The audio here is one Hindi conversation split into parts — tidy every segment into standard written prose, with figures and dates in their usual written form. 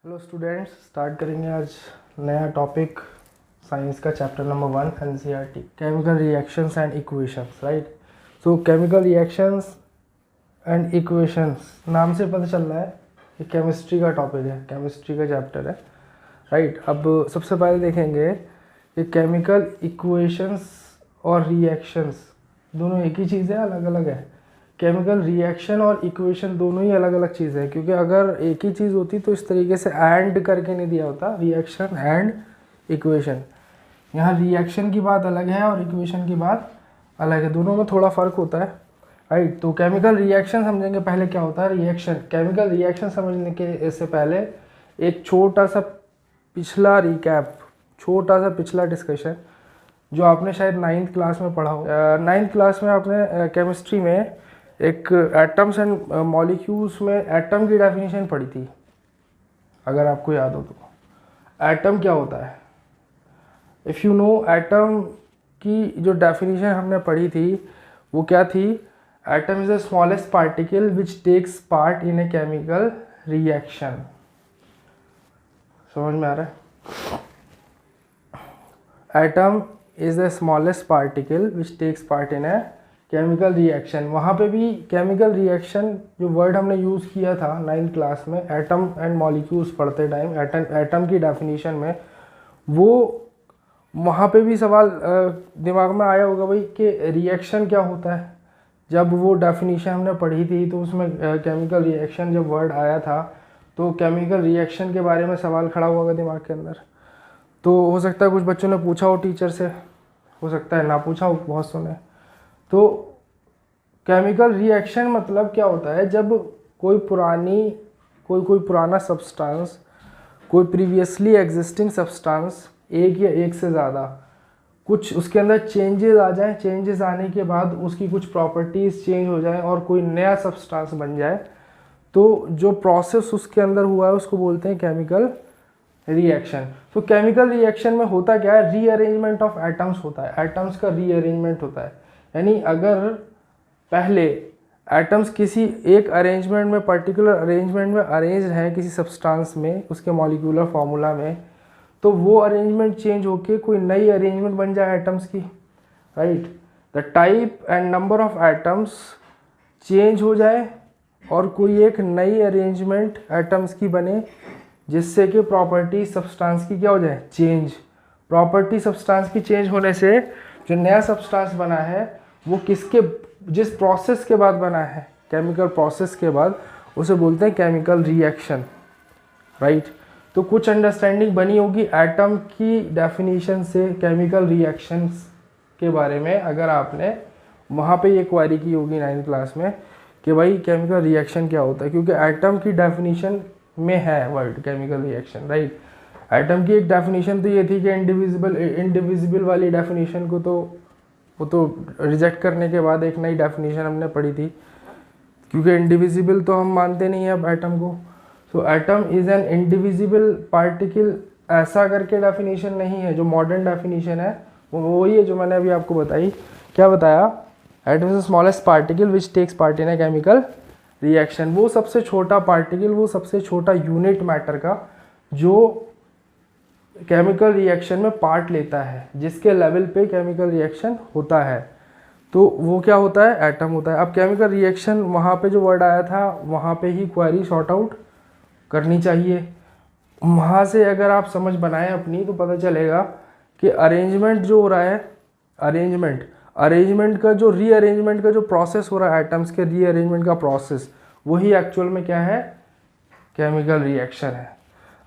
हेलो स्टूडेंट्स, स्टार्ट करेंगे आज नया टॉपिक साइंस का chapter number 1 NCERT chemical reactions and equations. Right, so chemical reactions and equations नाम से पता चल रहा है कि केमिस्ट्री का टॉपिक है, केमिस्ट्री का चैप्टर है। राइट, अब सबसे पहले देखेंगे कि केमिकल इक्वेशंस और रिएक्शंस दोनों एक ही चीज़ है, अलग अलग है। केमिकल रिएक्शन और इक्वेशन दोनों ही अलग अलग चीज़ है, क्योंकि अगर एक ही चीज़ होती तो इस तरीके से एंड करके नहीं दिया होता, रिएक्शन एंड इक्वेशन। यहाँ रिएक्शन की बात अलग है और इक्वेशन की बात अलग है, दोनों में थोड़ा फ़र्क होता है। राइट, तो केमिकल रिएक्शन समझेंगे पहले क्या होता है रिएक्शन। केमिकल रिएक्शन समझने के इससे पहले एक छोटा सा पिछला रिकैप, छोटा सा पिछला डिस्कशन जो आपने शायद 9th क्लास में पढ़ा हो। 9th क्लास में आपने केमिस्ट्री में एक एटम्स एंड मॉलिक्यूल्स में एटम की डेफिनेशन पढ़ी थी, अगर आपको याद हो तो। एटम क्या होता है? इफ़ यू नो, एटम की जो डेफिनेशन हमने पढ़ी थी वो क्या थी? Atom is the smallest particle which takes part in a chemical reaction. समझ में आ रहा है? Atom is the smallest particle which takes part in a chemical reaction. वहाँ पे भी केमिकल रिएक्शन जो वर्ड हमने यूज़ किया था 9th क्लास में एटम एंड मॉलिक्यूल्स पढ़ते टाइम, एटम की डेफिनेशन में, वो वहाँ पे भी सवाल दिमाग में आया होगा भाई कि रिएक्शन क्या होता है। जब वो डेफिनेशन हमने पढ़ी थी तो उसमें केमिकल रिएक्शन जब वर्ड आया था तो केमिकल रिएक्शन के बारे में सवाल खड़ा हुआ होगा दिमाग के अंदर। तो हो सकता है कुछ बच्चों ने पूछा हो टीचर से, हो सकता है ना पूछा हो, बहुत सुने। तो केमिकल रिएक्शन मतलब क्या होता है? जब कोई पुराना सब्सटेंस, कोई प्रीवियसली एग्जिस्टिंग सब्सटेंस, एक या एक से ज़्यादा, कुछ उसके अंदर चेंजेस आ जाए, चेंजेस आने के बाद उसकी कुछ प्रॉपर्टीज़ चेंज हो जाए और कोई नया सब्सटेंस बन जाए, तो जो प्रोसेस उसके अंदर हुआ है उसको बोलते हैं केमिकल रिएक्शन। तो केमिकल रिएक्शन में होता क्या है? रीअरेंजमेंट ऑफ एटम्स होता है, एटम्स का रीअरेंजमेंट होता है। यानी अगर पहले एटम्स किसी एक अरेंजमेंट में, पर्टिकुलर अरेंजमेंट में अरेंज हैं किसी सब्सटेंस में, उसके मॉलिक्यूलर फार्मूला में, तो वो अरेंजमेंट चेंज होके कोई नई अरेंजमेंट बन जाए एटम्स की। Right, the type and number of atoms change हो जाए और कोई एक नई अरेंजमेंट एटम्स की बने, जिससे कि प्रॉपर्टी सब्सटेंस की क्या हो जाए? चेंज। प्रॉपर्टी सब्सटेंस की चेंज होने से जो नया सब्सटेंस बना है वो जिस प्रोसेस के बाद बना है, केमिकल प्रोसेस के बाद, उसे बोलते हैं केमिकल रिएक्शन। राइट, तो कुछ अंडरस्टैंडिंग बनी होगी एटम की डेफिनेशन से केमिकल रिएक्शंस के बारे में, अगर आपने वहाँ पे ये क्वेरी की होगी 9th क्लास में कि भाई केमिकल रिएक्शन क्या होता है, क्योंकि एटम की डेफिनेशन में है word chemical reaction. Right, atom की एक डेफिनेशन तो ये थी कि इंडिविजिबल वाली डेफिनेशन को तो वो तो रिजेक्ट करने के बाद एक नई डेफिनेशन हमने पढ़ी थी, क्योंकि इंडिविजिबल तो हम मानते नहीं है अब एटम को। So atom is an indivisible particle, ऐसा करके डेफिनेशन नहीं है। जो मॉडर्न डेफिनेशन है वो वही है जो मैंने अभी आपको बताई। क्या बताया? Atom is the smallest particle which takes part in a chemical reaction. वो सबसे छोटा पार्टिकल, वो सबसे छोटा यूनिट मैटर का जो केमिकल रिएक्शन में पार्ट लेता है, जिसके लेवल पे केमिकल रिएक्शन होता है, तो वो क्या होता है? एटम होता है। अब केमिकल रिएक्शन वहाँ पे जो वर्ड आया था वहाँ पे ही क्वेरी सॉर्ट आउट करनी चाहिए। वहाँ से अगर आप समझ बनाएं अपनी तो पता चलेगा कि अरेंजमेंट जो हो रहा है, अरेंजमेंट का जो रीअरेंजमेंट का जो प्रोसेस हो रहा है, एटम्स के रीअरेंजमेंट का प्रोसेस, वही एक्चुअल में क्या है? केमिकल रिएक्शन है।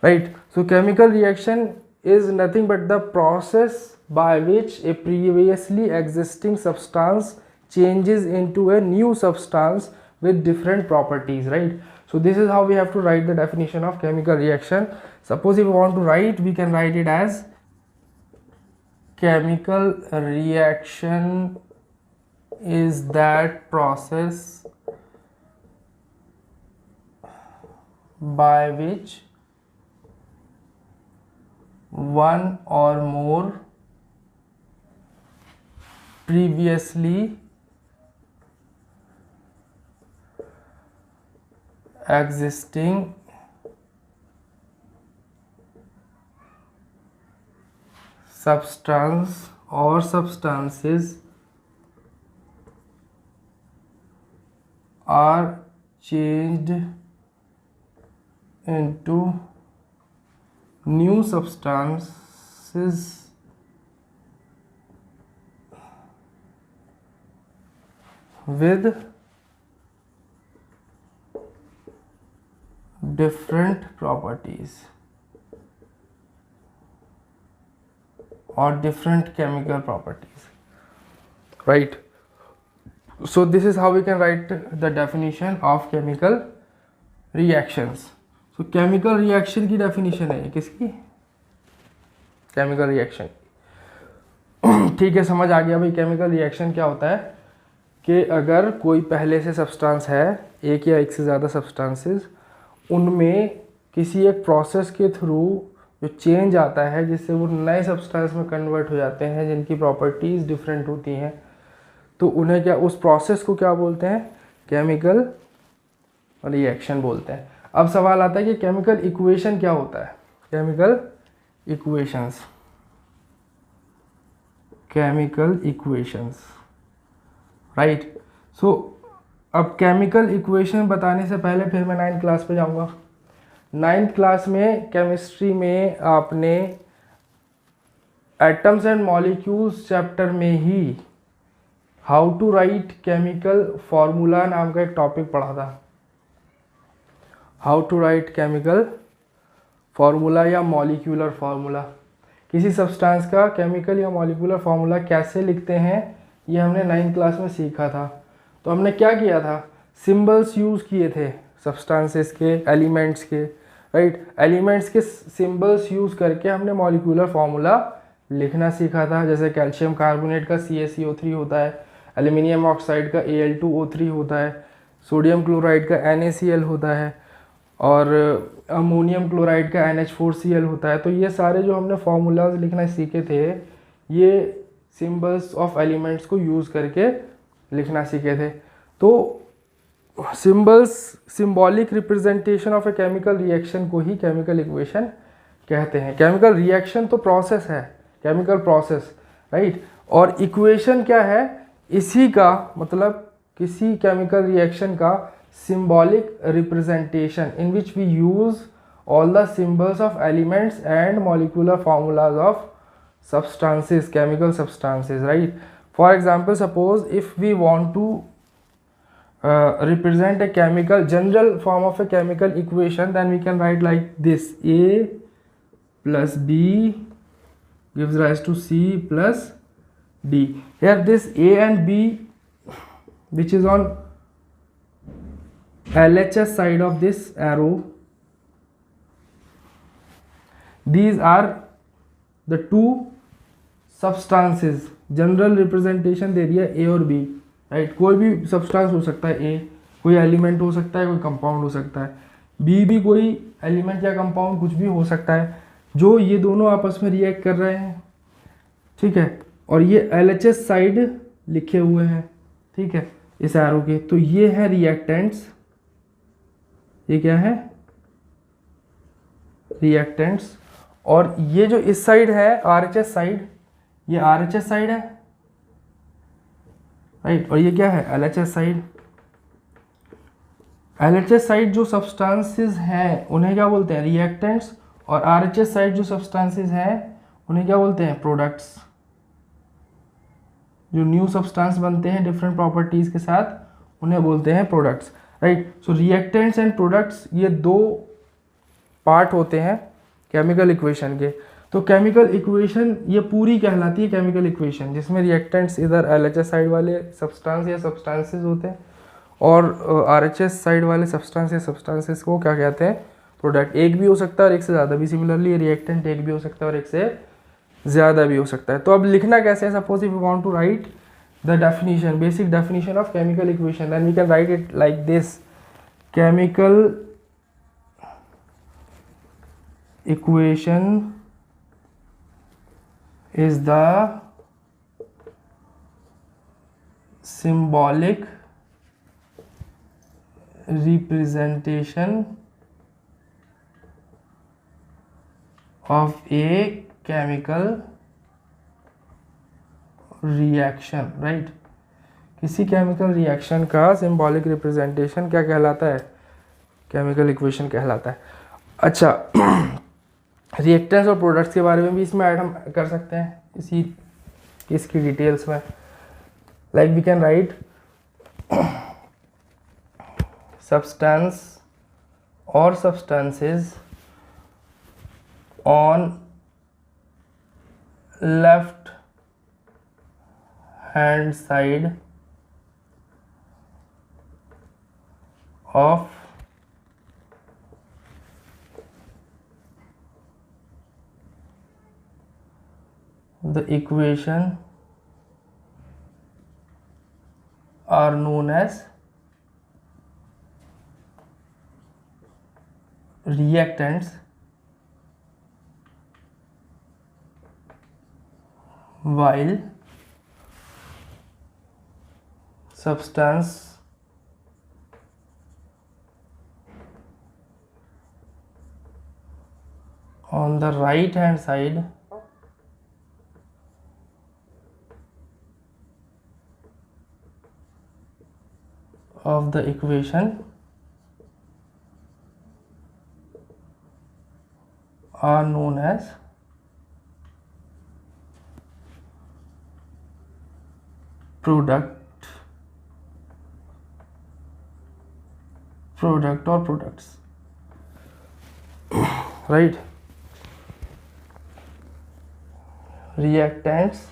Right, so chemical reaction is nothing but the process by which a previously existing substance changes into a new substance with different properties. Right, so this is how we have to write the definition of chemical reaction. Suppose if we want to write, we can write it as chemical reaction is that process by which one or more previously existing substance or substances are changed into new substances with different properties or different chemical properties, right? So this is how we can write the definition of chemical reactions. So chemical reaction की definition है किसकी? chemical reaction. ठीक है, समझ आ गया भाई chemical reaction क्या होता है कि अगर कोई पहले से सब्सटेंस है, एक या एक से ज़्यादा सब्सटेंसेस, उनमें किसी एक प्रोसेस के थ्रू जो चेंज आता है जिससे वो नए सब्सटेंस में कन्वर्ट हो जाते हैं जिनकी प्रॉपर्टीज़ डिफरेंट होती हैं, तो उन्हें क्या, उस प्रोसेस को क्या बोलते हैं? केमिकल रिएक्शन बोलते हैं. अब सवाल आता है कि केमिकल इक्वेशन क्या होता है? Chemical equations, chemical equations, right. So अब केमिकल इक्वेशन बताने से पहले फिर मैं 9th क्लास पे जाऊंगा. 9th क्लास में केमिस्ट्री में आपने एटम्स एंड मॉलिक्यूल्स चैप्टर में ही how to write chemical formula नाम का एक टॉपिक पढ़ा था. How to write chemical formula या मॉलिक्यूलर फॉर्मूला. किसी सब्सटेंस का केमिकल या मॉलिक्यूलर फॉर्मूला कैसे लिखते हैं ये हमने 9th क्लास में सीखा था. तो हमने क्या किया था? सिंबल्स यूज़ किए थे सब्सटेंसेस के, एलिमेंट्स के, राइट. एलिमेंट्स के सिंबल्स यूज़ करके हमने मॉलिक्यूलर फार्मूला लिखना सीखा था. जैसे कैल्शियम कार्बोनेट का CaCO3 होता है, एल्युमिनियम ऑक्साइड का Al2O3 होता है, सोडियम क्लोराइड का NaCl होता है और अमोनियम क्लोराइड का NH4Cl होता है. तो ये सारे जो हमने फार्मूलाज लिखना सीखे थे ये सिंबल्स ऑफ एलिमेंट्स को यूज़ करके लिखना सीखे थे. तो symbols, symbolic representation of a chemical reaction को ही केमिकल इक्वेशन कहते हैं. केमिकल रिएक्शन तो प्रोसेस है, केमिकल प्रोसेस, राइट. और इक्वेशन क्या है? इसी का मतलब किसी केमिकल रिएक्शन का symbolic representation in which we use all the symbols of elements and molecular formulas of substances, chemical substances, right. For example, suppose if we want to represent a chemical, general form of a chemical equation, then we can write like this: A plus B gives rise to C plus D. Here this A and B, which is on LHS side of this arrow, these are the two substances. General representation दे दिया ए और बी, राइट. कोई भी सब्सटेंस हो सकता है, ए कोई एलिमेंट हो सकता है, कोई कंपाउंड हो सकता है, बी भी कोई एलिमेंट या कंपाउंड कुछ भी हो सकता है, जो ये दोनों आपस में रिएक्ट कर रहे हैं, ठीक है. और ये LHS साइड लिखे हुए हैं, ठीक है, इस एरो के. तो ये है रिएक्टेंट्स, ये क्या है? रिएक्टेंट्स. और ये जो इस साइड है RHS साइड, ये RHS साइड है, राइट. और ये क्या है? LHS side. LHS साइड जो सब्सटेंसेस हैं उन्हें क्या बोलते हैं? रिएक्टेंट्स. और RHS साइड जो सब्सटेंसेस हैं उन्हें क्या बोलते हैं? प्रोडक्ट्स. जो न्यू सब्सटेंस बनते हैं डिफरेंट प्रॉपर्टीज के साथ उन्हें बोलते हैं products, right. So reactants and products ये दो पार्ट होते हैं केमिकल इक्वेशन के. तो केमिकल इक्वेशन ये पूरी कहलाती है केमिकल इक्वेशन, जिसमें रिएक्टेंट्स इधर LHS साइड वाले सब्सटेंस या सब्सटेंसेस होते हैं और RHS साइड वाले सब्सटेंस या सब्सटेंसेस को क्या कहते हैं? प्रोडक्ट. एक भी हो सकता है और एक से ज़्यादा भी. सिमिलरली रिएक्टेंट एक भी हो सकता है और एक से ज़्यादा भी हो सकता है. तो अब लिखना कैसे है? Suppose if you want to write the definition, basic definition of chemical equation, then we can write it like this: chemical equation is the symbolic representation of a chemical reaction, right. किसी केमिकल रिएक्शन का सिंबॉलिक रिप्रेजेंटेशन क्या कहलाता है? केमिकल इक्वेशन कहलाता है। अच्छा, रिएक्टेंट्स और प्रोडक्ट्स के बारे में भी इसमें ऐड हम कर सकते हैं इसी इसकी डिटेल्स में। Like we can write substance और substances on left hand side of the equation are known as reactants, while substance on the right hand side of the equation are known as product or products, right? Reactants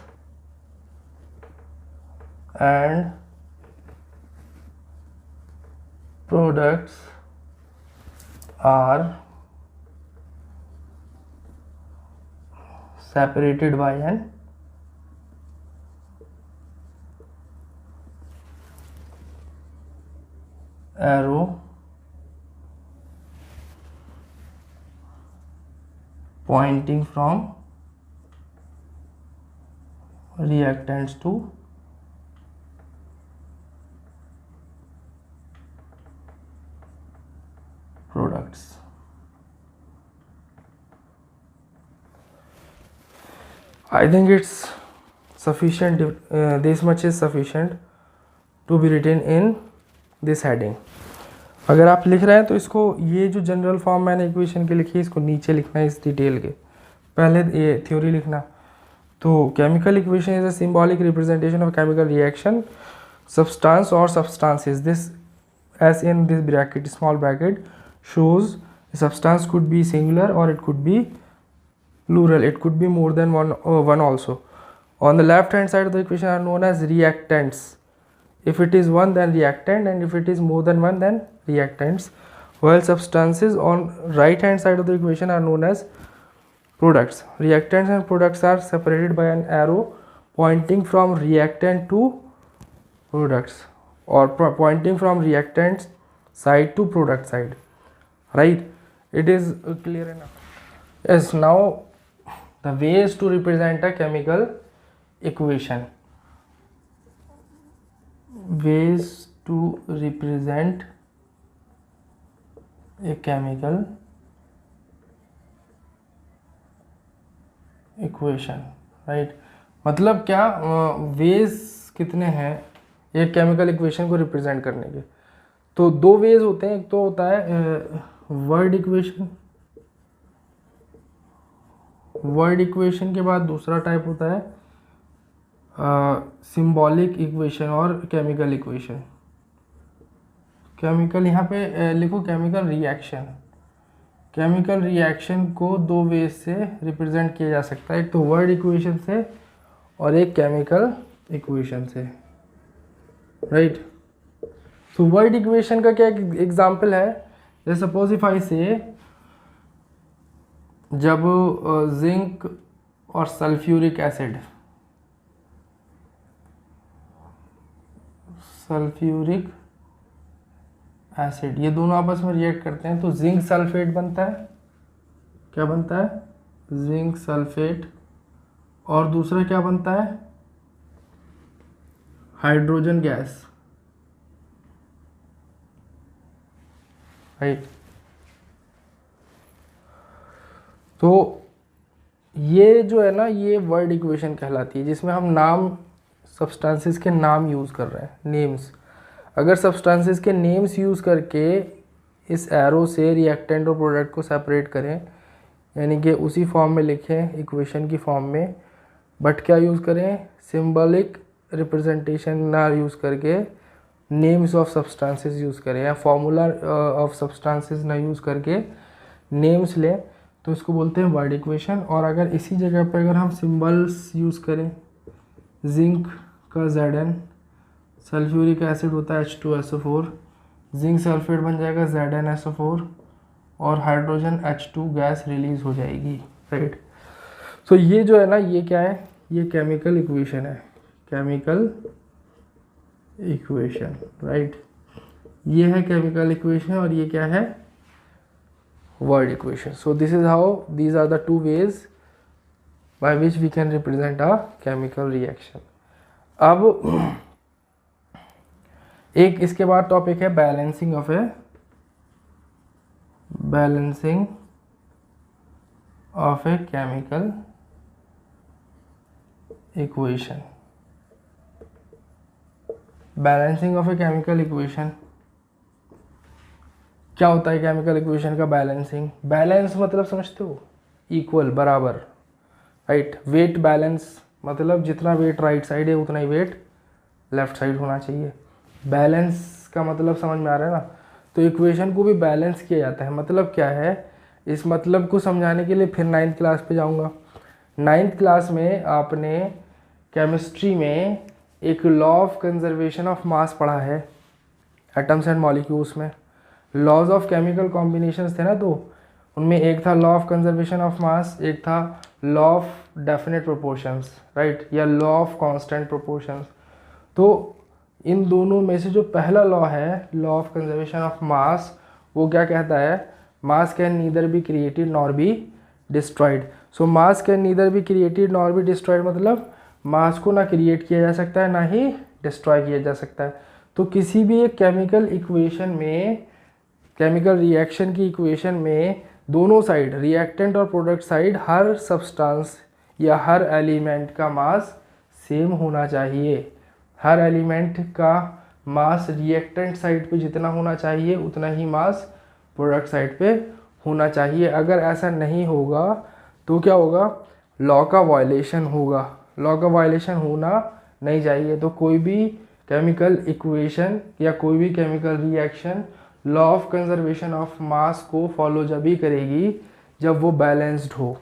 and products are separated by an arrow pointing from reactants to products. I think it's sufficient, this much is sufficient to be written in this heading. अगर आप लिख रहे हैं तो इसको, ये जो जनरल फॉर्म मैंने इक्वेशन के लिखी है इसको नीचे लिखना है इस डिटेल के, पहले ये थ्योरी लिखना। तो chemical equation is a symbolic representation of chemical reaction, substance और substances. This as in this bracket, small bracket, shows substance could be singular or it could be plural, it could be more than one also. On the left hand side of the equation are known as reactants. If it is one, then reactant, and if it is more than one, then reactants. While substances on right hand side of the equation are known as products. Reactants and products are separated by an arrow pointing from reactant to products, or pointing from reactant side to product side, right? It is clear enough? Yes. Now the ways to represent a chemical equation. Ways to represent a chemical equation, right? मतलब क्या ways कितने हैं एक केमिकल इक्वेशन को रिप्रेजेंट करने के? तो दो वेज होते हैं। एक तो होता है वर्ड इक्वेशन, वर्ड इक्वेशन के बाद दूसरा टाइप होता है सिंबॉलिक इक्वेशन और केमिकल इक्वेशन। केमिकल यहाँ पे लिखो केमिकल रिएक्शन। केमिकल रिएक्शन को दो वेज से रिप्रेजेंट किया जा सकता है, एक तो वर्ड इक्वेशन से और एक केमिकल इक्वेशन से, राइट? तो वर्ड इक्वेशन का क्या एग्जांपल है? जैसे सपोज इफ आई से जब जिंक और सल्फ्यूरिक एसिड, सल्फ्यूरिक एसिड, ये दोनों आपस में रिएक्ट करते हैं तो जिंक सल्फेट बनता है। क्या बनता है? Zinc sulphate. और दूसरा क्या बनता है? Hydrogen gas, right? तो ये जो है ना, ये वर्ड इक्वेशन कहलाती है, जिसमें हम नाम सब्सटेंसेस के नाम यूज़ कर रहे हैं, नेम्स। अगर सब्सटेंसेस के नेम्स यूज़ करके इस एरो से रिएक्टेंट और प्रोडक्ट को सेपरेट करें, यानी कि उसी फॉर्म में लिखें इक्वेशन की फॉर्म में, बट क्या यूज़ करें, सिंबॉलिक रिप्रेजेंटेशन ना यूज़ करके नेम्स ऑफ सब्सटेंसेस यूज़ करें, या फार्मूला ऑफ सब्सटेंसेस ना यूज़ करके नेम्स लें, तो इसको बोलते हैं वर्ड इक्वेशन। और अगर इसी जगह पर अगर हम सिंबल्स यूज़ करें, जिंक का Zn, सल्फ्यूरिक एसिड होता है H2SO4, जिंक सल्फेट बन जाएगा ZnSO4, और हाइड्रोजन H2 गैस रिलीज हो जाएगी, राइट। सो ये जो है ना, ये क्या है, ये केमिकल इक्वेशन है, केमिकल इक्वेशन, राइट। ये है केमिकल इक्वेशन और ये क्या है, word equation. So this is how, these are the two ways by which we can represent a chemical reaction. अब एक इसके बाद टॉपिक है balancing of a chemical equation. Balancing of a chemical equation क्या होता है, केमिकल इक्वेशन का बैलेंसिंग। बैलेंस मतलब समझते हो, इक्वल, बराबर, राइट। वेट बैलेंस मतलब जितना वेट राइट साइड है उतना ही वेट लेफ्ट साइड होना चाहिए। बैलेंस का मतलब समझ में आ रहा है ना। तो इक्वेशन को भी बैलेंस किया जाता है। मतलब क्या है, इस मतलब को समझाने के लिए फिर 9th क्लास पे जाऊंगा। 9th क्लास में आपने केमिस्ट्री में एक law of conservation of mass पढ़ा है, एटम्स एंड मॉलिक्यूल्स में। लॉज ऑफ केमिकल कॉम्बिनेशंस थे ना, तो उनमें एक था law of conservation of mass, एक था law of definite proportions, right, या लॉ ऑफ कांस्टेंट प्रोपोर्शंस। तो इन दोनों में से जो पहला लॉ है, law of conservation of mass, वो क्या कहता है, मास can neither be created nor be destroyed. So mass can neither be created nor be destroyed मतलब मास को ना क्रिएट किया जा सकता है ना ही डिस्ट्रॉय किया जा सकता है। तो किसी भी एक केमिकल इक्वेशन में, केमिकल रिएक्शन की इक्वेशन में दोनों साइड, रिएक्टेंट और प्रोडक्ट साइड, हर सब्सटेंस या हर एलिमेंट का मास सेम होना चाहिए। हर एलिमेंट का मास रिएक्टेंट साइड पे जितना होना चाहिए उतना ही मास प्रोडक्ट साइड पे होना चाहिए। अगर ऐसा नहीं होगा तो क्या होगा, लॉ का वायलेशन होगा। लॉ का वायलेशन होना नहीं चाहिए। तो कोई भी केमिकल इक्वेशन या कोई भी chemical reaction law of conservation of mass को फॉलो जब ही करेगी जब वो बैलेंस्ड हो,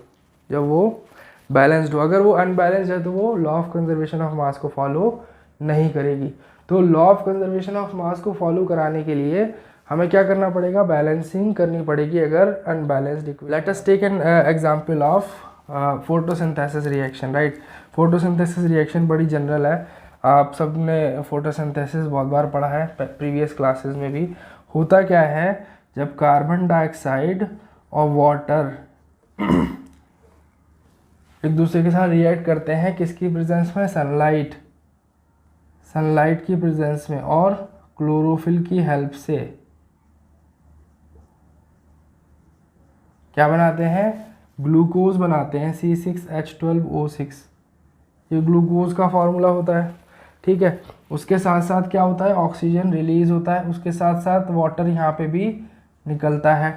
जब वो बैलेंस्ड हो। अगर वो अनबैलेंस्ड है तो वो law of conservation of mass को फॉलो नहीं करेगी। तो law of conservation of mass को फॉलो कराने के लिए हमें क्या करना पड़ेगा, बैलेंसिंग करनी पड़ेगी अगर unbalanced. Let us take an example of photosynthesis reaction, right. Photosynthesis reaction बड़ी जनरल है, आप सब ने फोटोसिंथेसिस बहुत बार पढ़ा है प्रीवियस क्लासेस में भी। होता क्या है, जब कार्बन डाइऑक्साइड और वाटर एक दूसरे के साथ रिएक्ट करते हैं, किसकी प्रेजेंस में, सनलाइट की प्रेजेंस में और क्लोरोफिल की हेल्प से क्या बनाते हैं, ग्लूकोज बनाते हैं, C6H12O6। ये ग्लूकोज का फॉर्मूला होता है, ठीक है। उसके साथ साथ क्या होता है, ऑक्सीजन रिलीज होता है, उसके साथ साथ वाटर यहाँ पे भी निकलता है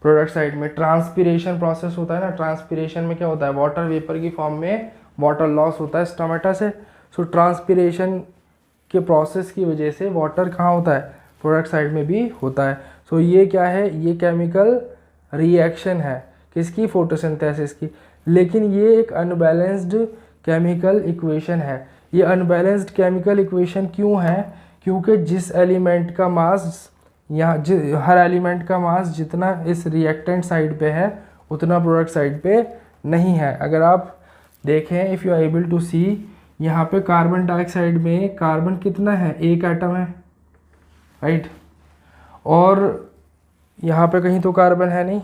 प्रोडक्ट साइड में। ट्रांसपिरेशन प्रोसेस होता है ना, ट्रांसपिरेशन में क्या होता है, वाटर वेपर की फॉर्म में वाटर लॉस होता है स्टोमेटा से। सो ट्रांसपिरेशन के प्रोसेस की वजह से वाटर कहाँ होता है, प्रोडक्ट साइड में भी होता है। सो ये क्या है, ये केमिकल रिएक्शन है, किसकी, फोटोसिंथेसिस की। लेकिन ये एक अनबैलेंस्ड केमिकल इक्वेशन है। ये अनबैलेंस्ड केमिकल इक्वेशन क्यों है, क्योंकि जिस एलिमेंट का मास यहाँ, हर एलिमेंट का मास जितना इस रिएक्टेंट साइड पे है उतना प्रोडक्ट साइड पे नहीं है। अगर आप देखें, if you are able to see, यहाँ पे कार्बन डाइऑक्साइड में कार्बन कितना है, एक एटम है, राइट। और यहाँ पे कहीं तो कार्बन है नहीं।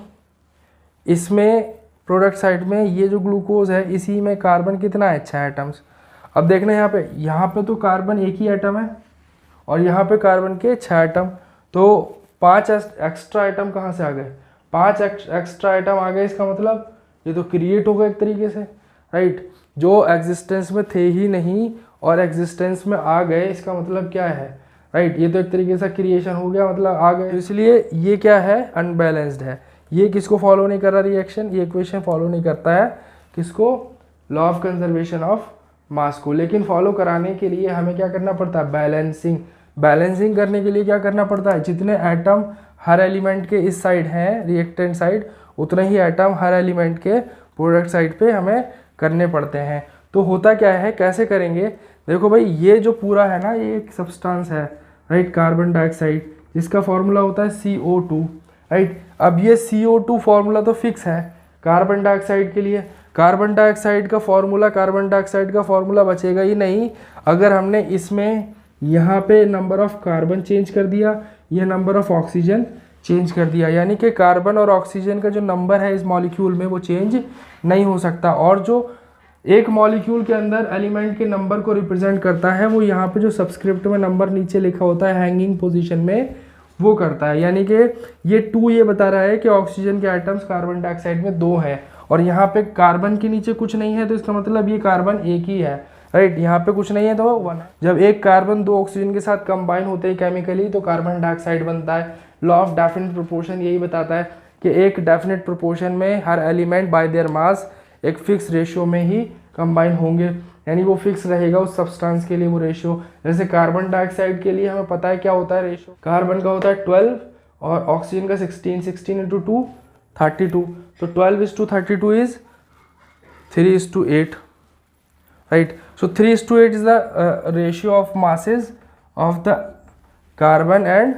इसमें प्रोडक्ट साइड में ये जो ग्लूकोज है, इसी में कार्बन कितना है, 6 एटम्स। अब देखना यहाँ पे तो कार्बन एक ही एटम है और यहाँ पे कार्बन के 6 एटम। तो 5 एक्स्ट्रा आइटम कहाँ से आ गए, 5 एक्स्ट्रा आइटम आ गए। इसका मतलब ये तो क्रिएट हो गया एक तरीके से। राइट, जो एग्जिस्टेंस में थे ही नहीं और एग्जिस्टेंस में आ गए, इसका मतलब क्या है, राइट, ये तो एक तरीके से क्रिएशन हो गया, मतलब आ गए, इसलिए ये क्या है, अनबैलेंस्ड है। ये किसको फॉलो नहीं कर रहा रिएक्शन, ये इक्वेशन फॉलो नहीं करता है किसको, law of conservation of mass को। लेकिन फॉलो कराने के लिए हमें क्या करना पड़ता है, बैलेंसिंग। बैलेंसिंग करने के लिए क्या करना पड़ता है, जितने एटम हर एलिमेंट के इस साइड हैं रिएक्टेंट साइड, उतने ही एटम हर एलिमेंट के प्रोडक्ट साइड पे हमें करने पड़ते हैं। तो होता क्या है, कैसे करेंगे, देखो भाई ये जो पूरा है ना, ये एक सब्सटेंस है, राइट, कार्बन डाइऑक्साइड, जिसका फॉर्मूला होता है CO2, राइट। अब ये CO2 फॉर्मूला तो फिक्स है कार्बन डाइऑक्साइड के लिए, कार्बन डाइऑक्साइड का फॉर्मूला बचेगा ही नहीं अगर हमने इसमें यहाँ पे नंबर ऑफ कार्बन चेंज कर दिया, ये नंबर ऑफ ऑक्सीजन चेंज कर दिया, यानी कि कार्बन और ऑक्सीजन का जो नंबर है इस मॉलिक्यूल में वो चेंज नहीं हो सकता। और जो एक मॉलिक्यूल के अंदर एलिमेंट के नंबर को रिप्रेजेंट करता है वो यहाँ पे जो सबस्क्रिप्ट में नंबर नीचे लिखा होता है हैंगिंग पोजीशन में, वो करता है। यानी कि ये 2 ये बता रहा है कि ऑक्सीजन के आइटम्स कार्बन डाइऑक्साइड में 2 हैं और यहाँ पे कार्बन के नीचे कुछ नहीं है, तो इसका मतलब ये कार्बन एक ही है, राइट, यहाँ पे कुछ नहीं है तो 1 है। जब एक कार्बन 2 ऑक्सीजन के साथ कंबाइन होते हैं केमिकली तो कार्बन डाइऑक्साइड बनता है। लॉ ऑफ डेफिनेट प्रोपोर्शन यही बताता है कि एक डेफिनेट प्रोपोर्शन में हर एलिमेंट बाय देयर मास एक फिक्स रेशियो में ही कंबाइन होंगे, यानी वो फिक्स रहेगा उस सब्सटेंस के लिए वो रेशियो। जैसे कार्बन डाइऑक्साइड के लिए हमें पता है क्या होता है रेशियो, कार्बन का होता है 12 और ऑक्सीजन का 16 इंटू 2 32, तो 12:32 is 3:8, right. So 3:8 is the ratio of masses of the carbon end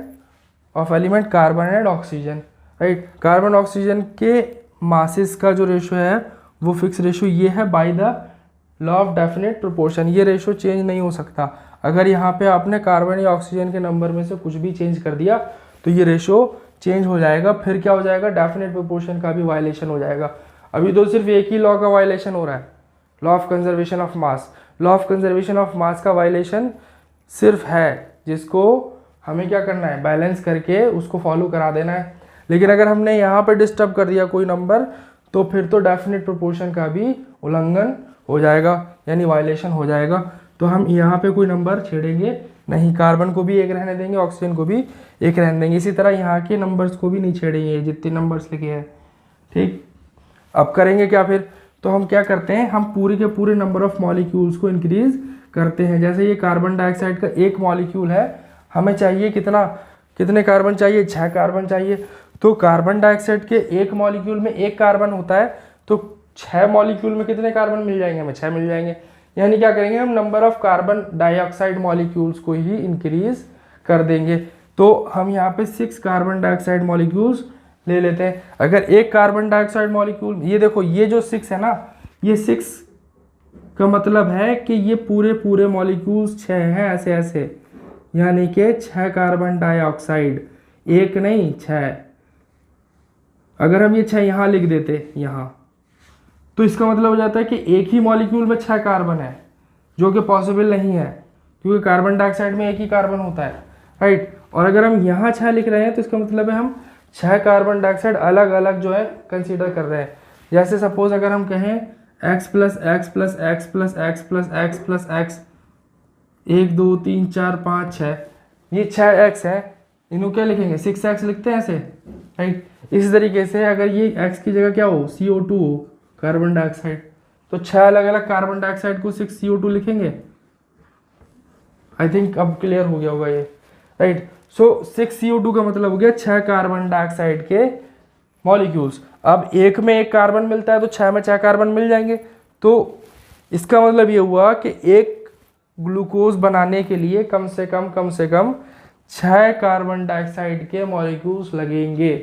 of element carbon and oxygen, right. Carbon oxygen के मासेस का जो रेशियो है वो फिक्स रेशियो ये है by the law of definite proportion. ये रेशियो चेंज नहीं हो सकता। अगर यहाँ पे आपने कार्बन या ऑक्सीजन के नंबर में से कुछ भी चेंज कर दिया तो ये रेशियो चेंज हो जाएगा, फिर क्या हो जाएगा, डेफिनेट प्रोपोर्शन का भी वायलेशन हो जाएगा। अभी तो सिर्फ एक ही लॉ का वायलेशन हो रहा है, law of conservation of mass. Law of conservation of mass का वायलेशन सिर्फ है जिसको हमें क्या करना है, बैलेंस करके उसको फॉलो करा देना है। लेकिन अगर हमने यहाँ पर डिस्टर्ब कर दिया कोई नंबर तो फिर तो डेफिनेट प्रोपोर्शन का भी उल्लंघन हो जाएगा, यानी वायलेशन हो जाएगा। तो हम यहाँ पे कोई नंबर छेड़ेंगे नहीं, कार्बन को भी एक रहने देंगे, ऑक्सीजन को भी एक रहने देंगे। इसी तरह यहाँ के नंबर्स को भी नहीं छेड़ेंगे जितने नंबर्स लिखे हैं, ठीक। अब करेंगे क्या फिर, तो हम क्या करते हैं, हम पूरे के पूरे नंबर ऑफ मॉलिक्यूल्स को इंक्रीज करते हैं। जैसे ये कार्बन डाइऑक्साइड का एक मॉलिक्यूल है, हमें चाहिए कितने कार्बन चाहिए, 6 कार्बन चाहिए। तो कार्बन डाइऑक्साइड के एक मॉलिक्यूल में एक कार्बन होता है, तो 6 मॉलिक्यूल में कितने कार्बन मिल जाएंगे, हमें 6 मिल जाएंगे। यानी क्या करेंगे, हम number of carbon dioxide molecules को ही इंक्रीज कर देंगे। तो हम यहाँ पे 6 कार्बन डाइऑक्साइड मॉलिक्यूल्स ले लेते हैं। अगर एक कार्बन डाइऑक्साइड मॉलिक्यूल, ये देखो ये जो 6 है ना, ये 6 का मतलब है कि ये पूरे मॉलिक्यूल्स 6 हैं ऐसे ऐसे, यानी कि 6 कार्बन डाइऑक्साइड, एक नहीं 6। अगर हम ये 6 यहाँ लिख देते यहाँ, तो इसका मतलब हो जाता है कि एक ही मॉलिक्यूल में 6 कार्बन है, जो कि पॉसिबल नहीं है क्योंकि कार्बन डाइऑक्साइड में एक ही कार्बन होता है, राइट। और अगर हम यहाँ 6 लिख रहे हैं तो इसका मतलब है हम 6 कार्बन डाइऑक्साइड अलग अलग जो है कंसीडर कर रहे हैं। जैसे सपोज अगर हम कहें x plus x plus x plus x plus x plus x, 1 2 3 4 5 6, ये 6x है, इनको क्या लिखेंगे, 6x लिखते हैं ऐसे, राइट। इसी तरीके से अगर ये x की जगह क्या हो, CO2 हो, कार्बन डाइऑक्साइड, तो 6 अलग अलग कार्बन डाइऑक्साइड को 6 CO2 लिखेंगे। आई थिंक अब क्लियर हो गया होगा ये, राइट। सो 6 CO2 का मतलब हो गया 6 कार्बन डाइऑक्साइड के मॉलिक्यूल्स। अब एक में एक कार्बन मिलता है तो 6 में 6 कार्बन मिल जाएंगे। तो इसका मतलब ये हुआ कि एक ग्लूकोज बनाने के लिए कम से कम 6 कार्बन डाइऑक्साइड के मॉलिक्यूल्स लगेंगे,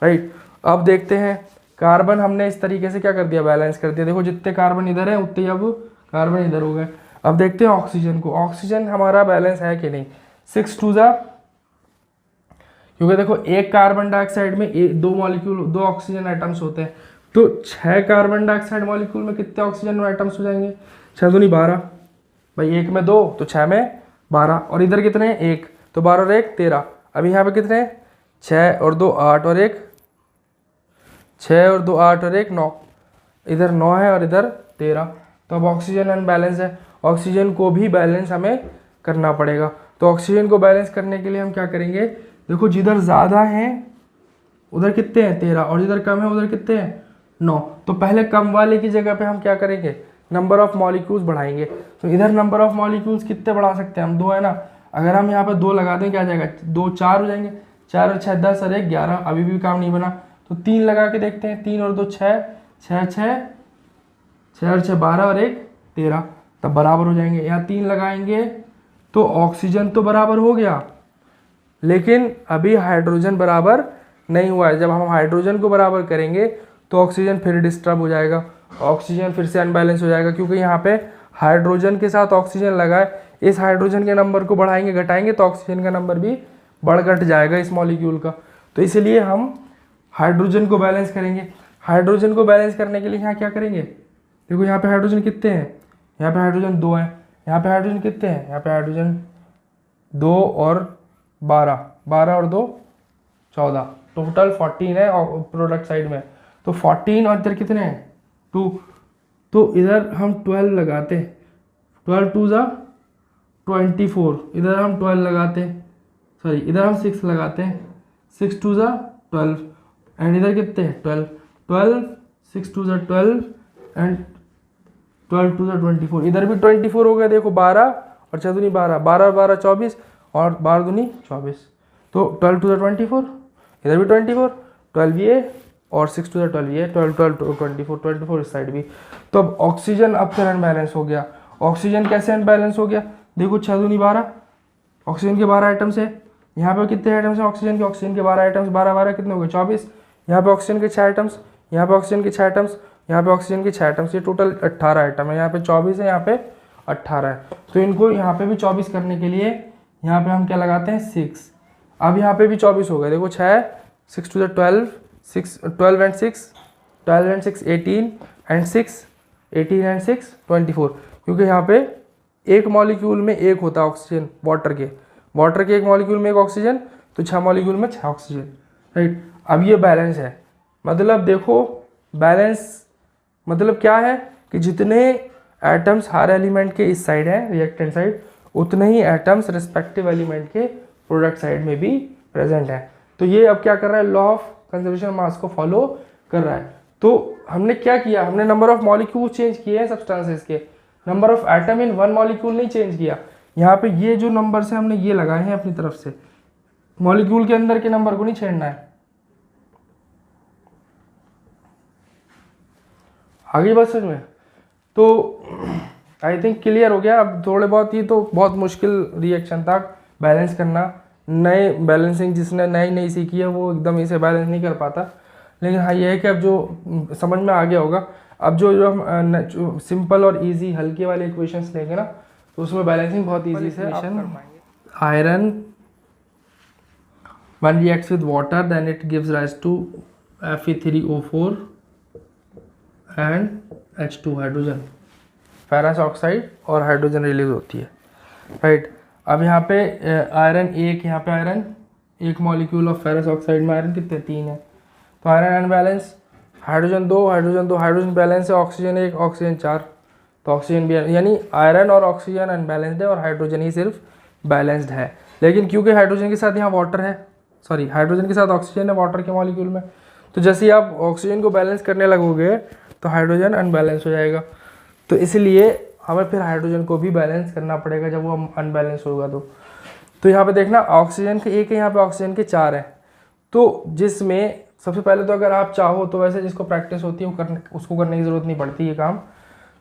राइट। अब देखते हैं, कार्बन हमने इस तरीके से क्या कर दिया, बैलेंस कर दिया। देखो जितने कार्बन इधर है उतने अब कार्बन इधर हो गए। अब देखते हैं ऑक्सीजन को, ऑक्सीजन हमारा बैलेंस है कि नहीं। 6 2 जा, क्योंकि देखो एक कार्बन डाइऑक्साइड में 2 ऑक्सीजन एटम्स होते हैं, तो 6 कार्बन डाइऑक्साइड मॉलिक्यूल में कितने ऑक्सीजन एटम्स हो जाएंगे, 6 दूनी 12, भाई एक में 2 तो 6 में 12, और इधर कितने हैं 1, तो 12 और 1 13। अब यहाँ पे कितने हैं, 6 और 2 8 और 1 6 और 2 8 और 1 9, इधर 9 है और इधर 13। तो अब ऑक्सीजन अनबैलेंस है, ऑक्सीजन को भी बैलेंस हमें करना पड़ेगा। तो ऑक्सीजन को बैलेंस करने के लिए हम क्या करेंगे, देखो जिधर ज़्यादा हैं उधर कितने हैं 13, और जिधर कम है उधर कितने हैं 9। तो पहले कम वाले की जगह पे हम क्या करेंगे, नंबर ऑफ मॉलिक्यूल्स बढ़ाएंगे। तो इधर नंबर ऑफ मॉलिक्यूल्स कितने बढ़ा सकते हैं हम, 2 है ना। अगर हम यहाँ पे 2 लगा दें क्या आ जाएगा, 2 4 हो जाएंगे, 4 और 6 10 और 1 11, अभी भी काम नहीं बना। तो 3 लगा के देखते हैं, 3 और 2 6, 6 6, 6 और 6 12 और 1 13, तब बराबर हो जाएंगे। यहाँ 3 लगाएंगे तो ऑक्सीजन तो बराबर हो गया, लेकिन अभी हाइड्रोजन बराबर नहीं हुआ है। जब हम हाइड्रोजन को बराबर करेंगे तो ऑक्सीजन फिर डिस्टर्ब हो जाएगा, ऑक्सीजन फिर से अनबैलेंस हो जाएगा, क्योंकि यहाँ पे हाइड्रोजन के साथ ऑक्सीजन लगा है। इस हाइड्रोजन के नंबर को बढ़ाएंगे घटाएंगे तो ऑक्सीजन का नंबर भी बढ़ घट जाएगा इस मॉलिक्यूल का। तो इसलिए हम हाइड्रोजन को बैलेंस करेंगे। हाइड्रोजन को बैलेंस करने के लिए यहाँ क्या करेंगे, देखो यहाँ पे हाइड्रोजन कितने हैं, यहाँ पे हाइड्रोजन 2 हैं, यहाँ पे हाइड्रोजन कितने हैं, यहाँ पे हाइड्रोजन 2 और 12, 12 और 2 14, टोटल 14 है और प्रोडक्ट साइड में। तो 14 और इधर कितने हैं 2, तो इधर हम 12 लगाते, 12 2 ज़ा 24, इधर हम 12 लगाते, सॉरी इधर हम 6 लगाते हैं, 6 2 ज़ा 12, एंड इधर कितने हैं 12, 12 6 2 ज़ा 12 एंड 12 2 ज़ा 24, इधर भी 24 हो गया। देखो 12 और 6 दूनी 12, 12 12 24 और 12 दूनी 24, तो 12 2 ज़ा 24, इधर भी 24, 12 ये और 6 2 ज़ा 12 ये, 12 12 24 24 इस साइड भी। तो अब ऑक्सीजन अब फिर अनबैलेंस हो गया। ऑक्सीजन कैसे अनबैलेंस हो गया, देखो 6 दूनी 12, ऑक्सीजन के 12 आइटम्स है, यहाँ पे कितने आइटम्स हैं ऑक्सीजन के 12 आइटम्स, 12 12 कितने हो गए 24, यहाँ पे ऑक्सीजन के 6 आइटम्स, यहाँ पे ऑक्सीजन के 6 आइटम्स, यहाँ पे ऑक्सीजन के 6 आइटम्स, ये टोटल 18 आइटम है। यहाँ पे 24 है, यहाँ पे 18 है। तो इनको यहाँ पे भी 24 करने के लिए यहाँ पे हम क्या लगाते हैं 6। अब यहाँ पे भी 24 हो गए, देखो 6 6 2 12, 6 12 एंड 6 12 एंड 6 18 एंड 6 18 एंड 6 24, क्योंकि यहाँ पे एक मॉलिक्यूल में एक होता है ऑक्सीजन, वाटर के एक मॉलिक्यूल में एक ऑक्सीजन, तो 6 मॉलिक्यूल में 6 ऑक्सीजन, राइट। अब ये बैलेंस है, मतलब देखो बैलेंस मतलब क्या है कि जितने एटम्स हर एलिमेंट के इस साइड है रिएक्टेंट साइड, उतने ही एटम्स रिस्पेक्टिव एलिमेंट के प्रोडक्ट साइड में भी प्रेजेंट है। तो ये अब क्या कर रहा है, लॉ ऑफ कंजर्वेशन मास को फॉलो कर रहा है। तो हमने क्या किया, हमने नंबर ऑफ मॉलिक्यूल चेंज किए हैं सब्सटेंसेस के, number of atom in one molecule नहीं चेंज किया। यहाँ पे ये जो नंबर से हमने ये लगाए हैं अपनी तरफ से, मॉलिक्यूल के अंदर के नंबर को नहीं छेड़ना है। आगे बात समझ में, तो आई थिंक क्लियर हो गया। अब थोड़े बहुत, ये तो बहुत मुश्किल रिएक्शन था बैलेंस करना, नए बैलेंसिंग जिसने नई सीखी है वो एकदम इसे बैलेंस नहीं कर पाता, लेकिन हाँ ये है कि अब जो समझ में आ गया होगा। अब जो हम सिंपल और इजी हल्के वाले इक्वेशंस लेंगे ना, तो उसमें बैलेंसिंग बहुत इजी से आप कर पाएंगे। Iron when reacts with water then it gives rise to Fe3O4 and H2 hydrogen, ferrous oxide और हाइड्रोजन रिलीज होती है, राइट। अब यहाँ पे आयरन एक, यहाँ पे आयरन एक मॉलिक्यूल ऑफ फेरस ऑक्साइड में आयरन कितने 3 है, तो iron unbalance, hydrogen 2 hydrogen balance है, ऑक्सीजन 1 ऑक्सीजन 4, तो ऑक्सीजन भी, यानी आयरन और ऑक्सीजन अनबैलेंस्ड है और हाइड्रोजन ही सिर्फ बैलेंस्ड है। लेकिन क्योंकि हाइड्रोजन के साथ यहाँ वाटर है, सॉरी हाइड्रोजन के साथ ऑक्सीजन है वाटर के मॉलिक्यूल में, तो जैसे ही आप ऑक्सीजन को बैलेंस करने लगोगे तो हाइड्रोजन अनबैलेंस हो जाएगा। तो इसलिए हमें फिर हाइड्रोजन को भी बैलेंस करना पड़ेगा जब वो अनबैलेंस होगा। तो यहाँ पे देखना ऑक्सीजन के 1 है, यहाँ पे ऑक्सीजन के 4 हैं, तो जिसमें सबसे पहले तो अगर आप चाहो तो वैसे जिसको प्रैक्टिस होती है उसको करने की ज़रूरत नहीं पड़ती ये काम,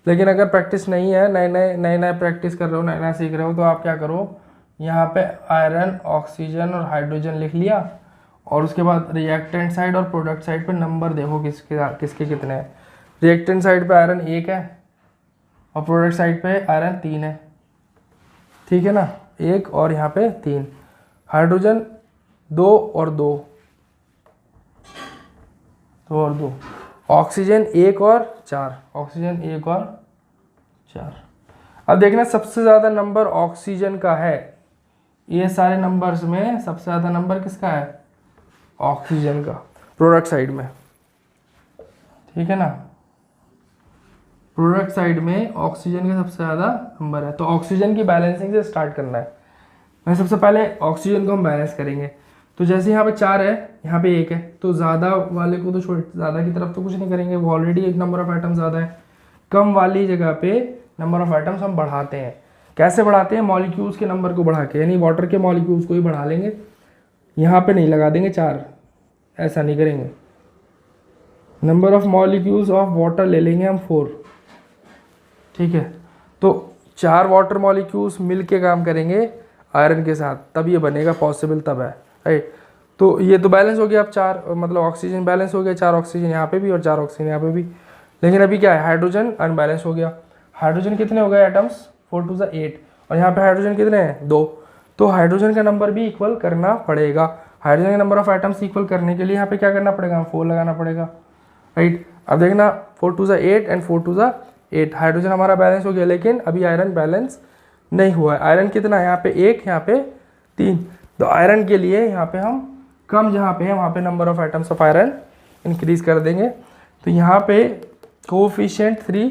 लेकिन अगर प्रैक्टिस नहीं है, नए प्रैक्टिस कर रहे हो, नया सीख रहे हो, तो आप क्या करो, यहाँ पे आयरन ऑक्सीजन और हाइड्रोजन लिख लिया, और उसके बाद रिएक्टेंट साइड और प्रोडक्ट साइड पे नंबर देखो किसके कितने हैं। रिएक्टेंट साइड पे आयरन 1 है और प्रोडक्ट साइड पे आयरन 3 है, ठीक है ना, 1 और यहाँ पे 3, हाइड्रोजन 2 और 2, ऑक्सीजन 1 और 4, ऑक्सीजन 1 और 4। अब देखना सबसे ज़्यादा नंबर ऑक्सीजन का है, ये सारे नंबर्स में सबसे ज़्यादा नंबर किसका है, ऑक्सीजन का, प्रोडक्ट साइड में, ठीक है ना। प्रोडक्ट साइड में ऑक्सीजन का सबसे ज़्यादा नंबर है। तो ऑक्सीजन की बैलेंसिंग से स्टार्ट करना है। मैं सबसे पहले ऑक्सीजन को हम बैलेंस करेंगे। तो जैसे यहाँ पे 4 है, यहाँ पे 1 है, तो ज़्यादा वाले को तो छोड़, ज़्यादा की तरफ तो कुछ नहीं करेंगे, वो ऑलरेडी एक नंबर ऑफ एटम ज़्यादा है। कम वाली जगह पे नंबर ऑफ एटम्स हम बढ़ाते हैं। कैसे बढ़ाते हैं? मॉलिक्यूल्स के नंबर को बढ़ा के, यानी वाटर के मॉलिक्यूल्स को ही बढ़ा लेंगे। यहाँ पे नहीं लगा देंगे 4, ऐसा नहीं करेंगे। Number of molecules of water ले लेंगे हम 4, ठीक है। तो 4 वाटर मॉलिक्यूल्स मिल के काम करेंगे आयरन के साथ, तब ये बनेगा, पॉसिबल तब है, राइट। तो ये तो बैलेंस हो गया। अब 4 मतलब ऑक्सीजन बैलेंस हो गया, 4 ऑक्सीजन यहाँ पे भी और 4 ऑक्सीजन यहाँ पे भी। लेकिन अभी क्या है, हाइड्रोजन अनबैलेंस हो गया। हाइड्रोजन कितने हो गए एटम्स? 4 2 8, और यहाँ पे हाइड्रोजन कितने हैं? 2। तो हाइड्रोजन का नंबर भी इक्वल करना पड़ेगा। हाइड्रोजन का नंबर ऑफ एटम्स इक्वल करने के लिए यहाँ पे क्या करना पड़ेगा? 4 लगाना पड़ेगा, राइट। अब देखना 4 2 8 एंड 4 2 8, हाइड्रोजन हमारा बैलेंस हो गया, लेकिन अभी आयरन बैलेंस नहीं हुआ है। आयरन कितना है? यहाँ पे 1, यहाँ पे 3। तो आयरन के लिए यहाँ पे हम कम जहाँ पे है वहाँ पे number of atoms of iron increase कर देंगे। तो यहाँ पे कोफिशिएंट 3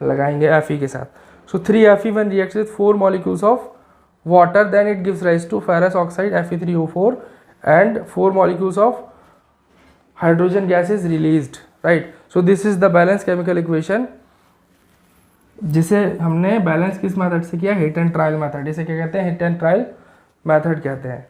लगाएंगे Fe के साथ। सो 3 Fe when reacts with 4 molecules of water, then it gives rise to ferrous oxide Fe3O4 and 4 molecules of hydrogen gas is released, right. So this is the balance chemical equation, जिसे हमने बैलेंस किस मेथड से किया? Hit and trial method. इसे क्या कहते हैं? हिट एंड ट्रायल मेथड कहते हैं।